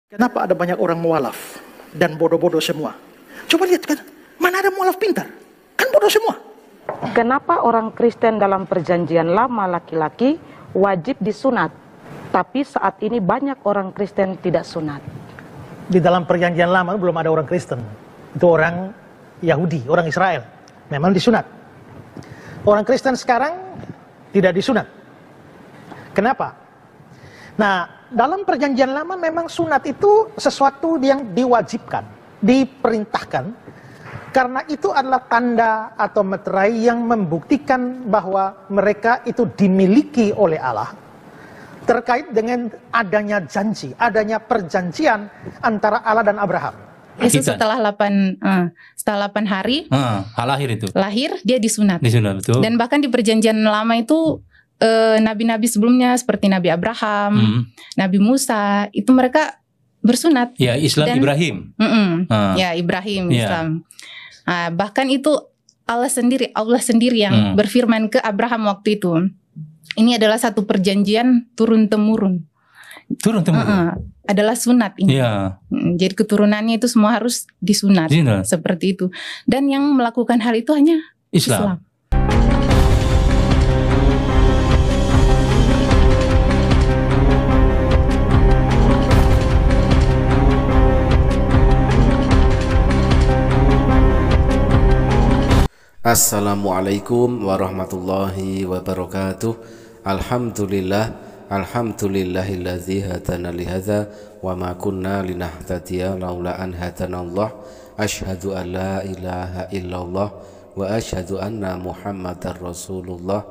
Kenapa ada banyak orang mualaf dan bodoh-bodoh semua? Coba lihat kan, mana ada mualaf pintar? Kan bodoh semua. Kenapa orang Kristen dalam perjanjian lama laki-laki wajib disunat, tapi saat ini banyak orang Kristen tidak sunat? Di dalam perjanjian lama belum ada orang Kristen. Itu orang Yahudi, orang Israel. Memang disunat. Orang Kristen sekarang tidak disunat. Kenapa? Nah, dalam perjanjian lama memang sunat itu sesuatu yang diwajibkan, diperintahkan, karena itu adalah tanda atau meterai yang membuktikan bahwa mereka itu dimiliki oleh Allah terkait dengan adanya janji, adanya perjanjian antara Allah dan Abraham. Itu setelah 8 hari lahir dia disunat. Betul. Dan bahkan di perjanjian lama itu nabi-nabi sebelumnya seperti Nabi Abraham, Nabi Musa, itu mereka bersunat. Ya, Islam. Dan Ibrahim. Ya, Ibrahim, Islam. Bahkan itu Allah sendiri yang berfirman ke Abraham waktu itu. Ini adalah satu perjanjian turun-temurun. Adalah sunat ini. Ya. Jadi keturunannya itu semua harus disunat. Seperti itu. Dan yang melakukan hal itu hanya Islam. Assalamualaikum warahmatullahi wabarakatuh. Alhamdulillahilladzi hadana lihadza wa ma kunna linahtadiya laula an hadanallah. Asyhadu an la ilaha illallah wa asyhadu anna Muhammadar Rasulullah.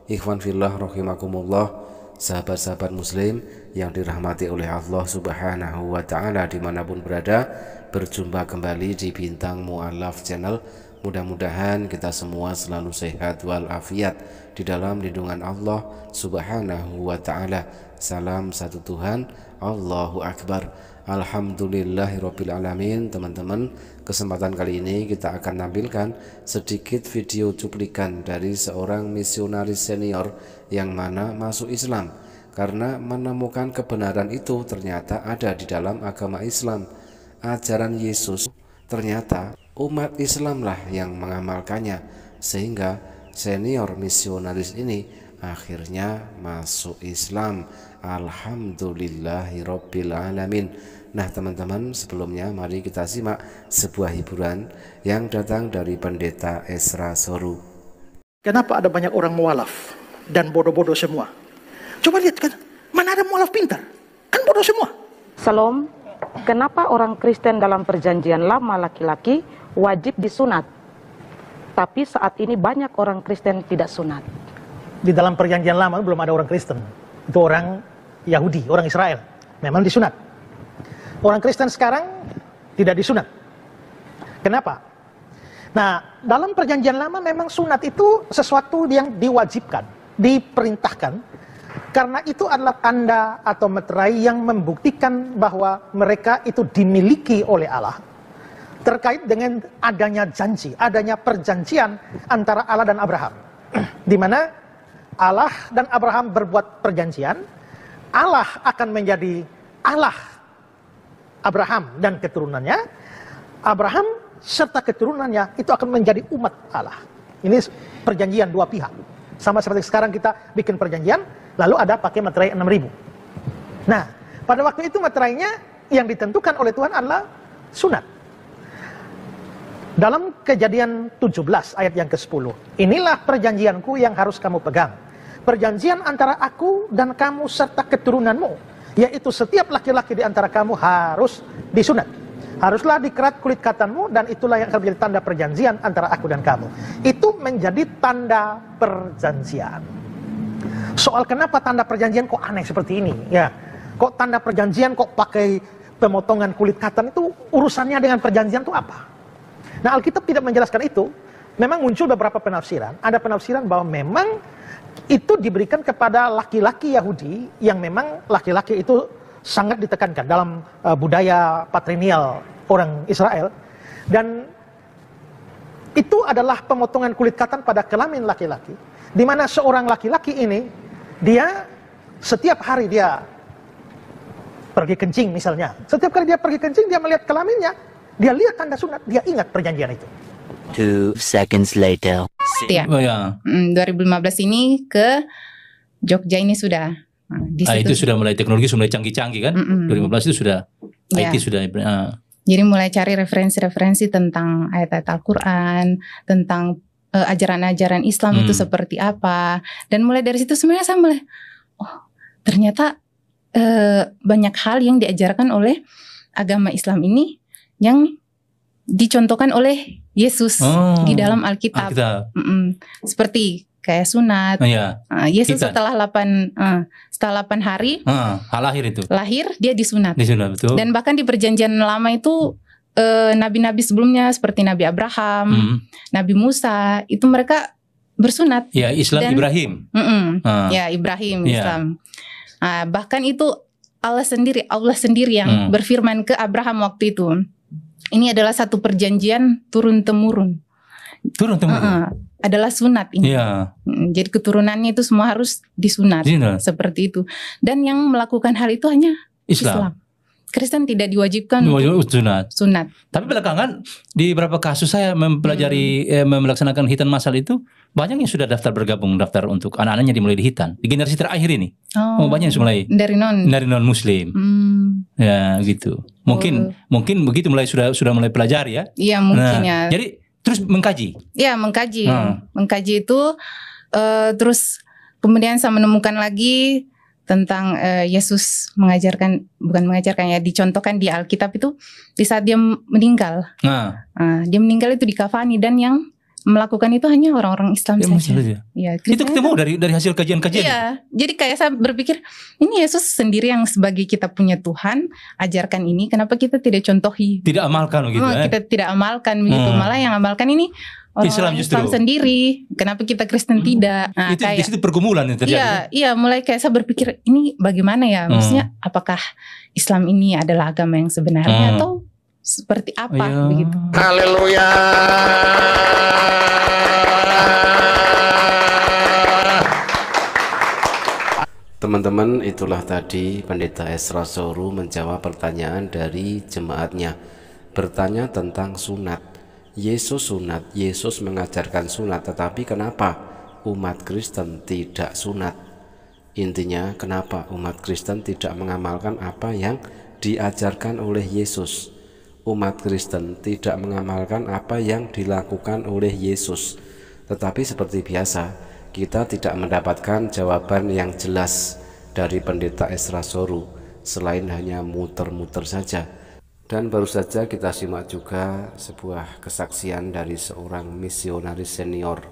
Ikhwan fillah rahimakumullah, sahabat-sahabat muslim yang dirahmati oleh Allah Subhanahu wa taala dimanapun berada, berjumpa kembali di Bintang Mu'alaf Channel. Mudah-mudahan kita semua selalu sehat walafiat di dalam lindungan Allah Subhanahu wa ta'ala. Salam satu Tuhan, Allahu Akbar. Alhamdulillahirabbil alamin. Teman-teman, kesempatan kali ini kita akan tampilkan sedikit video cuplikan dari seorang misionaris senior yang mana masuk Islam karena menemukan kebenaran itu ternyata ada di dalam agama Islam. Ajaran Yesus ternyata umat Islamlah yang mengamalkannya, sehingga senior misionaris ini akhirnya masuk Islam. Alhamdulillahirabbil alamin. Nah teman-teman, sebelumnya mari kita simak sebuah hiburan yang datang dari Pendeta Esra Soru. Kenapa ada banyak orang mualaf dan bodoh-bodoh semua? Coba lihat kan, mana ada mualaf pintar? Kan bodoh semua. Salam. Kenapa orang Kristen dalam perjanjian lama laki-laki wajib disunat, tapi saat ini banyak orang Kristen tidak sunat? Di dalam perjanjian lama belum ada orang Kristen. Itu orang Yahudi, orang Israel. Memang disunat. Orang Kristen sekarang tidak disunat. Kenapa? Nah, dalam perjanjian lama memang sunat itu sesuatu yang diwajibkan, diperintahkan, karena itu adalah tanda atau meterai yang membuktikan bahwa mereka itu dimiliki oleh Allah terkait dengan adanya janji, adanya perjanjian antara Allah dan Abraham. Di mana Allah dan Abraham berbuat perjanjian, Allah akan menjadi Allah Abraham dan keturunannya, Abraham serta keturunannya itu akan menjadi umat Allah. Ini perjanjian dua pihak. Sama seperti sekarang kita bikin perjanjian, lalu ada pakai materai 6.000. Nah, pada waktu itu materainya yang ditentukan oleh Tuhan adalah sunat. Dalam Kejadian 17 ayat yang ke-10, inilah perjanjianku yang harus kamu pegang. Perjanjian antara aku dan kamu serta keturunanmu, yaitu setiap laki-laki di antara kamu harus disunat. Haruslah dikerat kulit katanmu, dan itulah yang akan menjadi tanda perjanjian antara aku dan kamu. Itu menjadi tanda perjanjian. Soal kenapa tanda perjanjian kok aneh seperti ini? Ya, kok tanda perjanjian kok pakai pemotongan kulit katan, itu urusannya dengan perjanjian itu apa? Nah, Alkitab tidak menjelaskan itu. Memang muncul beberapa penafsiran. Ada penafsiran bahwa memang itu diberikan kepada laki-laki Yahudi yang memang laki-laki itu sangat ditekankan dalam budaya patrilineal orang Israel, dan itu adalah pemotongan kulit katan pada kelamin laki-laki, di mana seorang laki-laki ini dia setiap hari dia pergi kencing misalnya. Setiap kali dia pergi kencing, dia melihat kelaminnya, dia lihat tanda sunat, dia ingat perjanjian itu. 2 seconds later. Ya. Oh ya. 2015 ini ke Jogja ini sudah. Nah, di situ Itu sudah mulai teknologi sudah mulai canggih-canggih kan? 2015 itu sudah Ya. IT sudah. Jadi mulai cari referensi-referensi tentang ayat-ayat Al-Quran, tentang ajaran-ajaran Islam itu seperti apa. Dan mulai dari situ sebenarnya saya mulai, oh ternyata banyak hal yang diajarkan oleh agama Islam ini yang dicontohkan oleh Yesus di dalam Alkitab. Seperti kayak sunat. Yesus setelah 8 hari lahir itu. Lahir dia disunat. Disunat, betul. Dan bahkan di perjanjian lama itu nabi-nabi sebelumnya seperti Nabi Abraham, Nabi Musa, itu mereka bersunat. Ya, Islam dan, Ibrahim. Ya, Ibrahim Islam. Bahkan itu Allah sendiri yang berfirman ke Abraham waktu itu. Ini adalah satu perjanjian turun-temurun. Adalah sunat ini. Jadi keturunannya itu semua harus disunat. Seperti itu. Dan yang melakukan hal itu hanya Islam. Kristen tidak diwajibkan sunat. Tapi belakangan di beberapa kasus saya mempelajari melaksanakan hitan masal itu, banyak yang sudah daftar untuk anak-anaknya dimulai di hitan di generasi terakhir ini. Banyak yang mulai dari non muslim. Ya gitu. Mungkin begitu sudah mulai pelajari ya. Iya mungkin ya. Jadi terus mengkaji. Iya mengkaji. Mengkaji itu terus kemudian saya menemukan lagi tentang Yesus dicontohkan di Alkitab itu di saat dia meninggal. Dia meninggal itu dikafani dan yang melakukan itu hanya orang-orang Islam saja. Ya, itu ketemu dari hasil kajian-kajian. Iya, jadi kayak saya berpikir ini Yesus sendiri yang sebagai kita punya Tuhan ajarkan ini, kenapa kita tidak contohi? Tidak amalkan begitu. Kita tidak amalkan begitu, malah yang amalkan ini orang Islam sendiri. Kenapa kita Kristen tidak? Nah, itu di situ pergumulan yang terjadi. Iya, mulai kayak saya berpikir ini bagaimana ya? Maksudnya apakah Islam ini adalah agama yang sebenarnya atau seperti apa begitu? Haleluya. Teman-teman, itulah tadi Pendeta Esra Soru menjawab pertanyaan dari jemaatnya. Bertanya tentang sunat. Yesus sunat, Yesus mengajarkan sunat, tetapi kenapa umat Kristen tidak sunat? Intinya, kenapa umat Kristen tidak mengamalkan apa yang diajarkan oleh Yesus? Umat Kristen tidak mengamalkan apa yang dilakukan oleh Yesus. Tetapi seperti biasa, kita tidak mendapatkan jawaban yang jelas dari Pendeta Esra Soru selain hanya muter-muter saja. Dan baru saja kita simak juga sebuah kesaksian dari seorang misionaris senior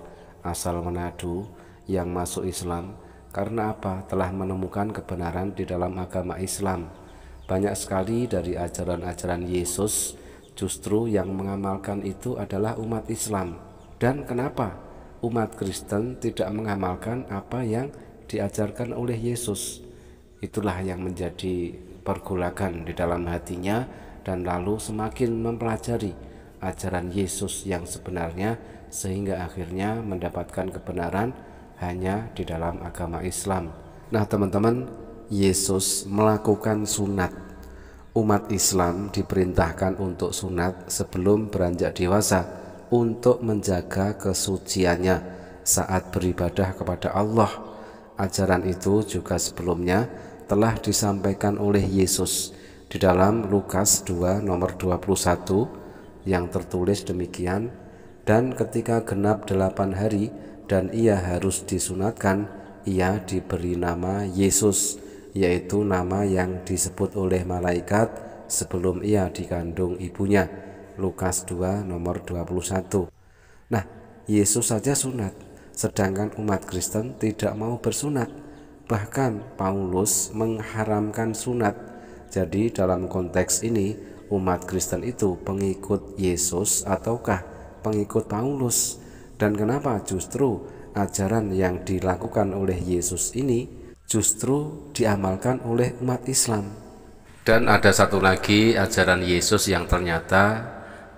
asal Manado yang masuk Islam karena apa? Telah menemukan kebenaran di dalam agama Islam. Banyak sekali dari ajaran-ajaran Yesus justru yang mengamalkan itu adalah umat Islam. Dan kenapa umat Kristen tidak mengamalkan apa yang diajarkan oleh Yesus? Itulah yang menjadi pergolakan di dalam hatinya, dan lalu semakin mempelajari ajaran Yesus yang sebenarnya sehingga akhirnya mendapatkan kebenaran hanya di dalam agama Islam. Nah teman-teman, Yesus melakukan sunat. Umat Islam diperintahkan untuk sunat sebelum beranjak dewasa untuk menjaga kesuciannya saat beribadah kepada Allah. Ajaran itu juga sebelumnya telah disampaikan oleh Yesus di dalam Lukas 2 nomor 21 yang tertulis demikian, dan ketika genap 8 hari dan ia harus disunatkan, ia diberi nama Yesus, yaitu nama yang disebut oleh malaikat sebelum ia dikandung ibunya. Lukas 2 nomor 21. Nah, Yesus saja sunat, sedangkan umat Kristen tidak mau bersunat. Bahkan Paulus mengharamkan sunat. Jadi dalam konteks ini, umat Kristen itu pengikut Yesus ataukah pengikut Paulus? Dan kenapa justru ajaran yang dilakukan oleh Yesus ini justru diamalkan oleh umat Islam? Dan ada satu lagi ajaran Yesus yang ternyata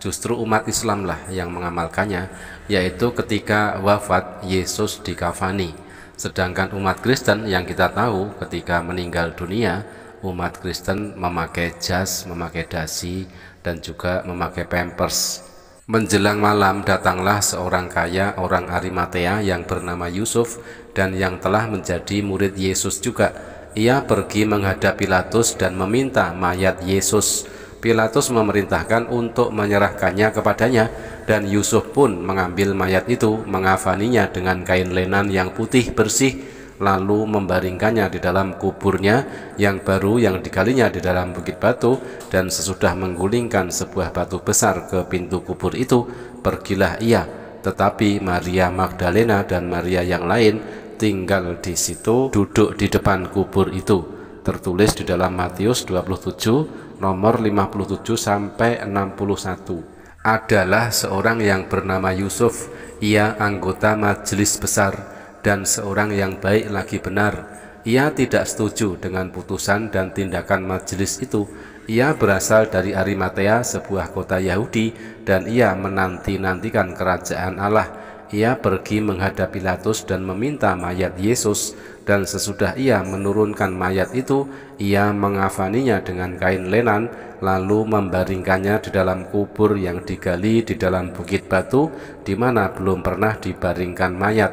justru umat Islam lah yang mengamalkannya, yaitu ketika wafat Yesus dikafani. Sedangkan umat Kristen yang kita tahu ketika meninggal dunia, umat Kristen memakai jas, memakai dasi, dan juga memakai pampers. Menjelang malam datanglah seorang kaya, orang Arimatea yang bernama Yusuf dan yang telah menjadi murid Yesus juga. Ia pergi menghadap Pilatus dan meminta mayat Yesus. Pilatus memerintahkan untuk menyerahkannya kepadanya, dan Yusuf pun mengambil mayat itu, mengafaninya dengan kain lenan yang putih bersih, lalu membaringkannya di dalam kuburnya yang baru yang digalinya di dalam bukit batu. Dan sesudah menggulingkan sebuah batu besar ke pintu kubur itu, pergilah ia. Tetapi Maria Magdalena dan Maria yang lain tinggal di situ, duduk di depan kubur itu. Tertulis di dalam Matius 27 nomor 57 sampai 61. Adalah seorang yang bernama Yusuf, ia anggota majelis besar dan seorang yang baik lagi benar. Ia tidak setuju dengan putusan dan tindakan majelis itu. Ia berasal dari Arimatea, sebuah kota Yahudi, dan ia menanti-nantikan kerajaan Allah. Ia pergi menghadap Pilatus dan meminta mayat Yesus, dan sesudah ia menurunkan mayat itu, ia mengafaninya dengan kain lenan, lalu membaringkannya di dalam kubur yang digali di dalam bukit batu, di mana belum pernah dibaringkan mayat.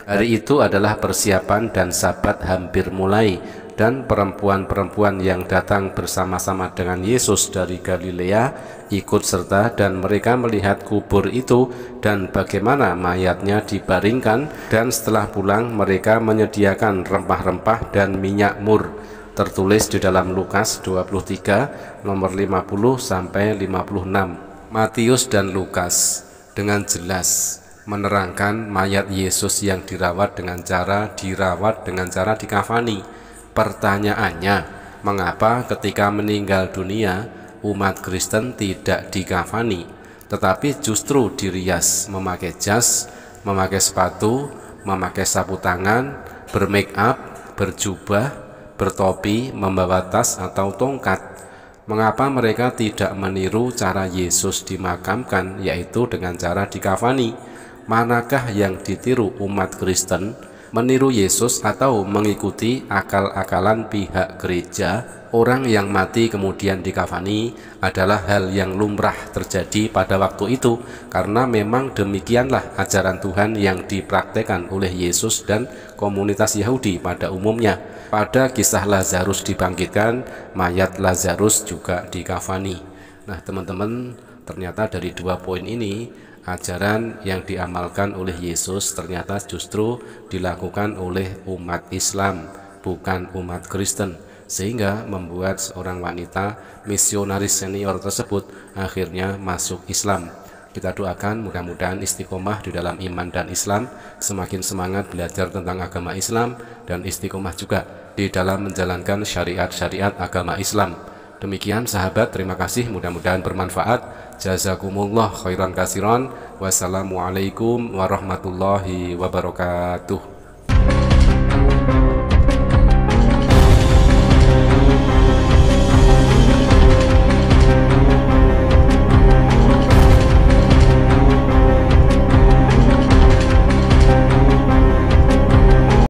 Hari itu adalah persiapan dan Sabat hampir mulai, dan perempuan-perempuan yang datang bersama-sama dengan Yesus dari Galilea ikut serta, dan mereka melihat kubur itu dan bagaimana mayatnya dibaringkan, dan setelah pulang mereka menyediakan rempah-rempah dan minyak mur. Tertulis di dalam Lukas 23 nomor 50 sampai 56. Matius dan Lukas dengan jelas menerangkan mayat Yesus yang dirawat dengan cara dikafani. Pertanyaannya, mengapa ketika meninggal dunia umat Kristen tidak dikafani, tetapi justru dirias memakai jas, memakai sepatu, memakai sapu tangan, bermake up, berjubah, bertopi, membawa tas atau tongkat? Mengapa mereka tidak meniru cara Yesus dimakamkan, yaitu dengan cara dikafani? Manakah yang ditiru umat Kristen? Meniru Yesus atau mengikuti akal-akalan pihak gereja? Orang yang mati kemudian dikafani adalah hal yang lumrah terjadi pada waktu itu, karena memang demikianlah ajaran Tuhan yang dipraktekkan oleh Yesus dan komunitas Yahudi pada umumnya. Pada kisah Lazarus dibangkitkan, mayat Lazarus juga dikafani. Nah teman-teman, ternyata dari dua poin ini, ajaran yang diamalkan oleh Yesus ternyata justru dilakukan oleh umat Islam, bukan umat Kristen, sehingga membuat seorang wanita misionaris senior tersebut akhirnya masuk Islam. Kita doakan mudah-mudahan istiqomah di dalam iman dan Islam, semakin semangat belajar tentang agama Islam, dan istiqomah juga di dalam menjalankan syariat-syariat agama Islam. Demikian sahabat, terima kasih, mudah-mudahan bermanfaat. Jazakumullah khairan kasiran. Wassalamualaikum warahmatullahi wabarakatuh.